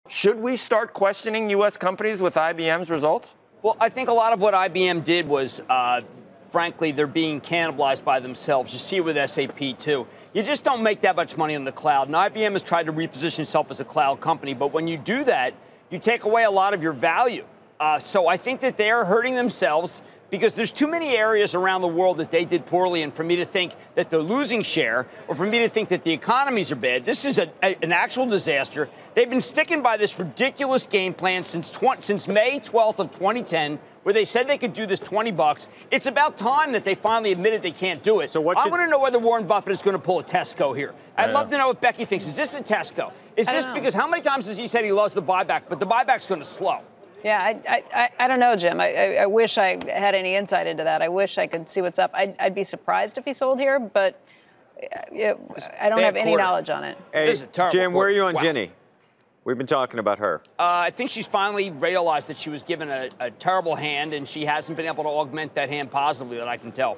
Should we start questioning U.S. companies with IBM's results? Well, I think a lot of what IBM did was, frankly, they're being cannibalized by themselves. You see it with SAP, too. You just don't make that much money on the cloud. And IBM has tried to reposition itself as a cloud company. But when you do that, you take away a lot of your value. So I think that they are hurting themselves because there's too many areas around the world that they did poorly. And for me to think that they're losing share or for me to think that the economies are bad, this is an actual disaster. They've been sticking by this ridiculous game plan since May 12th of 2010, where they said they could do this $20. It's about time that they finally admitted they can't do it. So I want to know whether Warren Buffett is going to pull a Tesco here. I'd love to know what Becky thinks. Is this a Tesco? Is this because how many times has he said he loves the buyback, but the buyback's going to slow? Yeah, I don't know, Jim. I wish I had any insight into that. I wish I could see what's up. I'd be surprised if he sold here, but I don't have any knowledge on it. Hey, Jim, where are you on Ginny? We've been talking about her. I think she's finally realized that she was given a terrible hand, and she hasn't been able to augment that hand positively that I can tell.